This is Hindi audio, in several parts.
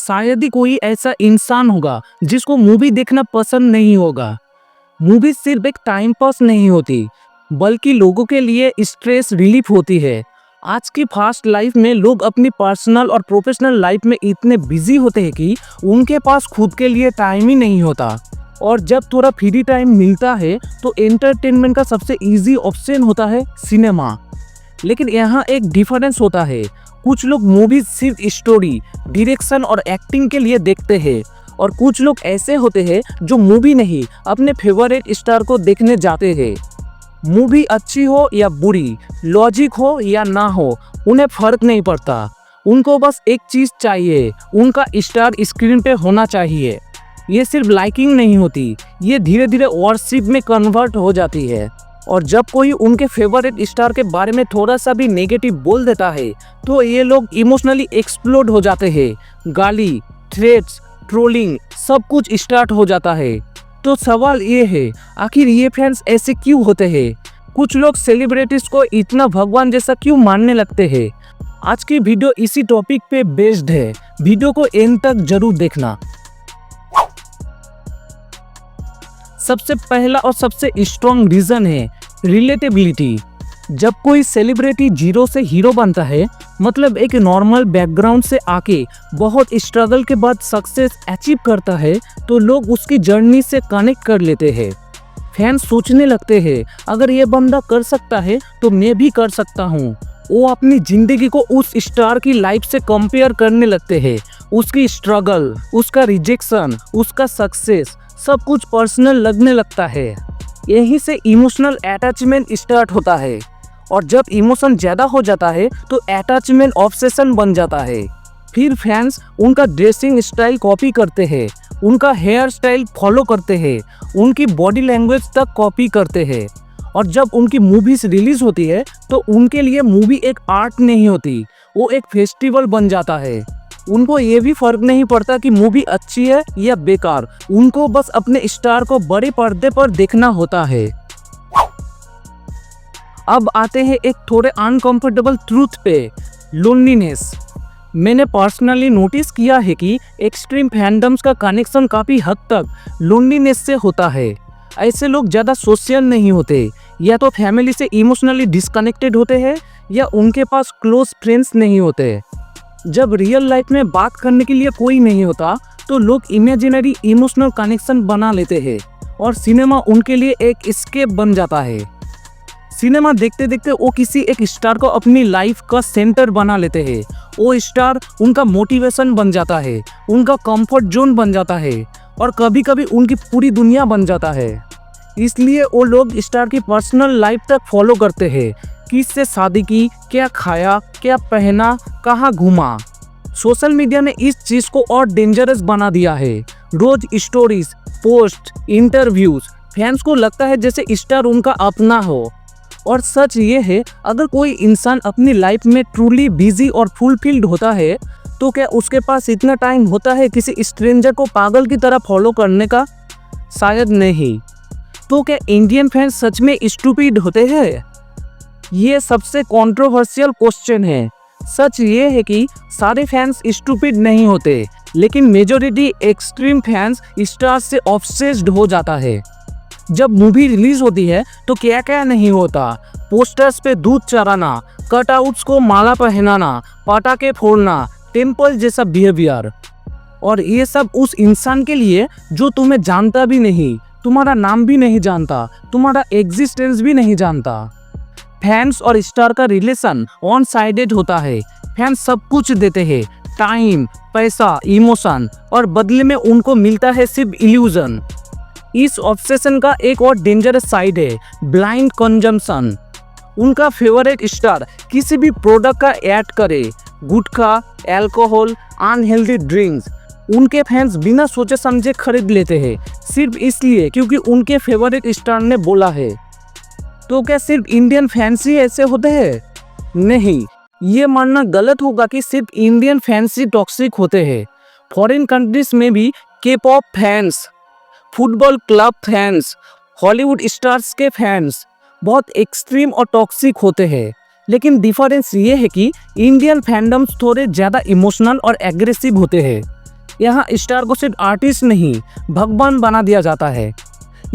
शायद ही कोई ऐसा इंसान होगा जिसको मूवी देखना पसंद नहीं होगा। मूवी सिर्फ एक टाइम पास नहीं होती, बल्कि लोगों के लिए स्ट्रेस रिलीफ होती है। आज की फास्ट लाइफ में लोग अपनी पर्सनल और प्रोफेशनल लाइफ में इतने बिजी होते हैं कि उनके पास खुद के लिए टाइम ही नहीं होता। और जब थोड़ा फ्री टाइम मिलता है तो एंटरटेनमेंट का सबसे इजी ऑप्शन होता है सिनेमा। लेकिन यहाँ एक डिफरेंस होता है, कुछ लोग मूवीज सिर्फ स्टोरी, डायरेक्शन और एक्टिंग के लिए देखते हैं, और कुछ लोग ऐसे होते हैं जो मूवी नहीं अपने फेवरेट स्टार को देखने जाते हैं। मूवी अच्छी हो या बुरी, लॉजिक हो या ना हो, उन्हें फर्क नहीं पड़ता। उनको बस एक चीज़ चाहिए, उनका स्टार स्क्रीन पे होना चाहिए। ये सिर्फ लाइकिंग नहीं होती, ये धीरे धीरे वर्शिप में कन्वर्ट हो जाती है। और जब कोई उनके फेवरेट स्टार के बारे में थोड़ा सा भी नेगेटिव बोल देता है तो ये लोग इमोशनली एक्सप्लोड हो जाते हैं। गाली, थ्रेट्स, ट्रोलिंग सब कुछ स्टार्ट हो जाता है। तो सवाल ये है, आखिर ये फैंस ऐसे क्यों होते हैं? कुछ लोग सेलिब्रिटीज को इतना भगवान जैसा क्यों मानने लगते हैं? आज की वीडियो इसी टॉपिक पे बेस्ड है। वीडियो को एंड तक जरूर देखना। सबसे पहला और सबसे स्ट्रॉन्ग रीजन है रिलेटेबिलिटी। जब कोई सेलिब्रिटी जीरो से हीरो बनता है, मतलब एक नॉर्मल बैकग्राउंड से आके बहुत स्ट्रगल के बाद सक्सेस अचीव करता है, तो लोग उसकी जर्नी से कनेक्ट कर लेते हैं। फैंस सोचने लगते हैं, अगर ये बंदा कर सकता है तो मैं भी कर सकता हूँ। वो अपनी जिंदगी को उस स्टार की लाइफ से कंपेयर करने लगते हैं। उसकी स्ट्रगल, उसका रिजेक्शन, उसका सक्सेस सब कुछ पर्सनल लगने लगता है। यहीं से इमोशनल अटैचमेंट स्टार्ट होता है, और जब इमोशन ज़्यादा हो जाता है तो अटैचमेंट ऑब्सेशन बन जाता है। फिर फैंस उनका ड्रेसिंग स्टाइल कॉपी करते हैं, उनका हेयर स्टाइल फॉलो करते हैं, उनकी बॉडी लैंग्वेज तक कॉपी करते हैं। और जब उनकी मूवीज रिलीज होती है तो उनके लिए मूवी एक आर्ट नहीं होती, वो एक फेस्टिवल बन जाता है। उनको ये भी फर्क नहीं पड़ता कि मूवी अच्छी है या बेकार, उनको बस अपने स्टार को बड़े पर्दे पर देखना होता है। अब आते हैं एक थोड़े अनकंफर्टेबल ट्रूथ पे, लोनलीनेस। मैंने पर्सनली नोटिस किया है कि एक्सट्रीम फैंडम्स का कनेक्शन काफ़ी हद तक लोनलीनेस से होता है। ऐसे लोग ज़्यादा सोशल नहीं होते, या तो फैमिली से इमोशनली डिस्कनेक्टेड होते हैं, या उनके पास क्लोज फ्रेंड्स नहीं होते। जब रियल लाइफ में बात करने के लिए कोई नहीं होता तो लोग इमेजिनरी इमोशनल कनेक्शन बना लेते हैं, और सिनेमा उनके लिए एक एस्केप बन जाता है। सिनेमा देखते देखते वो किसी एक स्टार को अपनी लाइफ का सेंटर बना लेते हैं। वो स्टार उनका मोटिवेशन बन जाता है, उनका कंफर्ट जोन बन जाता है, और कभी कभी उनकी पूरी दुनिया बन जाता है। इसलिए वो लोग स्टार की पर्सनल लाइफ तक फॉलो करते हैं, किससे शादी की, क्या खाया, क्या पहना, कहाँ घूमा। सोशल मीडिया ने इस चीज़ को और डेंजरस बना दिया है। रोज स्टोरीज, पोस्ट, इंटरव्यूज, फैंस को लगता है जैसे स्टार उनका अपना हो। और सच ये है, अगर कोई इंसान अपनी लाइफ में ट्रूली बिजी और फुलफिल्ड होता है तो क्या उसके पास इतना टाइम होता है किसी स्ट्रेंजर को पागल की तरह फॉलो करने का? शायद नहीं। तो क्या इंडियन फैंस सच में स्टूपिड होते हैं? ये सबसे कंट्रोवर्शियल क्वेश्चन है। सच ये है कि सारे फैंस स्टूपिड नहीं होते, लेकिन मेजॉरिटी एक्सट्रीम फैंस स्टार से ऑब्सेस्ड हो जाता है। जब मूवी रिलीज होती है तो क्या क्या नहीं होता, पोस्टर्स पे दूध चढ़ाना, कटआउट्स को माला पहनाना, पटाखे फोड़ना, टेम्पल जैसा बिहेवियर। और ये सब उस इंसान के लिए जो तुम्हें जानता भी नहीं, तुम्हारा नाम भी नहीं जानता, तुम्हारा एग्जिस्टेंस भी नहीं जानता। फैंस और स्टार का रिलेशन वन साइडेड होता है। फैंस सब कुछ देते हैं, टाइम, पैसा, इमोशन, और बदले में उनको मिलता है सिर्फ इल्यूजन। इस ऑब्सेशन का एक और डेंजरस साइड है, ब्लाइंड कंजम्पशन। उनका फेवरेट स्टार किसी भी प्रोडक्ट का ऐड करे, गुटखा, अल्कोहल, अनहेल्दी ड्रिंक्स, उनके फैंस बिना सोचे समझे खरीद लेते हैं, सिर्फ इसलिए क्योंकि उनके फेवरेट स्टार ने बोला है। तो क्या सिर्फ इंडियन फैंस ही ऐसे होते हैं? नहीं, ये मानना गलत होगा कि सिर्फ इंडियन फैंस ही टॉक्सिक होते हैं। फॉरेन कंट्रीज में भी के pop fans, football club fans, Hollywood stars के फैंस बहुत एक्सट्रीम और टॉक्सिक होते हैं। लेकिन डिफरेंस ये है कि इंडियन फैंडम्स थोड़े ज़्यादा इमोशनल और एग्रेसिव होते हैं। यहाँ स्टार को सिर्फ आर्टिस्ट नहीं भगवान बना दिया जाता है।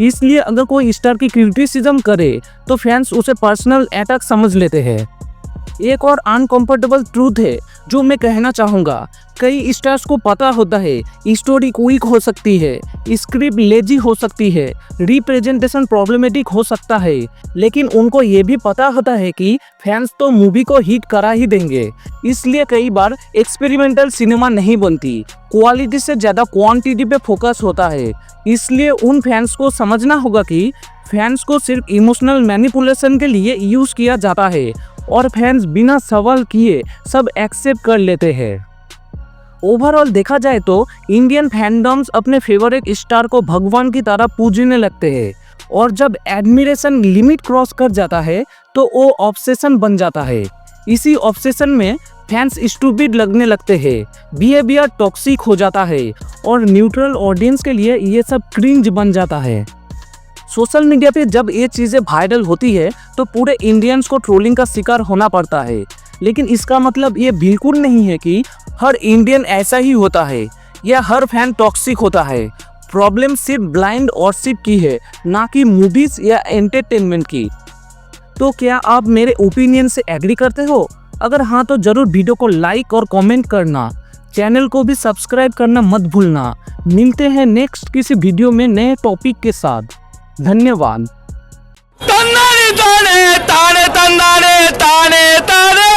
इसलिए अगर कोई स्टार की क्रिटिसिज्म करे तो फैंस उसे पर्सनल अटैक समझ लेते हैं। एक और अनकंफर्टेबल ट्रूथ है जो मैं कहना चाहूँगा, कई स्टार्स को पता होता है स्टोरी वीक हो सकती है, स्क्रिप्ट लेजी हो सकती है, रिप्रेजेंटेशन प्रॉब्लमेटिक हो सकता है, लेकिन उनको ये भी पता होता है कि फैंस तो मूवी को हिट करा ही देंगे। इसलिए कई बार एक्सपेरिमेंटल सिनेमा नहीं बनती, क्वालिटी से ज़्यादा क्वांटिटी पे फोकस होता है। इसलिए उन फैंस को समझना होगा कि फैंस को सिर्फ इमोशनल मैनिपुलेशन के लिए यूज़ किया जाता है और फैंस बिना सवाल किए सब एक्सेप्ट कर लेते हैं। ओवरऑल देखा जाए तो इंडियन फैंडम्स अपने फेवरेट स्टार को भगवान की तरह पूजने लगते हैं और जब एडमिरेशन लिमिट क्रॉस कर जाता है तो वो ऑब्सेशन बन जाता है। इसी ऑब्सेशन में फैंस स्टूपिड लगने लगते हैं, बिहेवियर टॉक्सिक हो जाता है और न्यूट्रल ऑडियंस के लिए ये सब क्रिंज बन जाता है। सोशल मीडिया पे जब ये चीज़ें वायरल होती है तो पूरे इंडियंस को ट्रोलिंग का शिकार होना पड़ता है, लेकिन इसका मतलब ये बिल्कुल नहीं है कि हर इंडियन ऐसा ही होता है या हर फैन टॉक्सिक होता है। प्रॉब्लम सिर्फ ब्लाइंड वर्शिप की है, ना कि मूवीज या एंटरटेनमेंट की। तो क्या आप मेरे ओपिनियन से एग्री करते हो? अगर हाँ तो ज़रूर वीडियो को लाइक और कमेंट करना, चैनल को भी सब्सक्राइब करना मत भूलना। मिलते हैं नेक्स्ट किसी वीडियो में नए टॉपिक के साथ। धन्यवाद। तन्नारे ताने ताने तन्नारे ताने ताने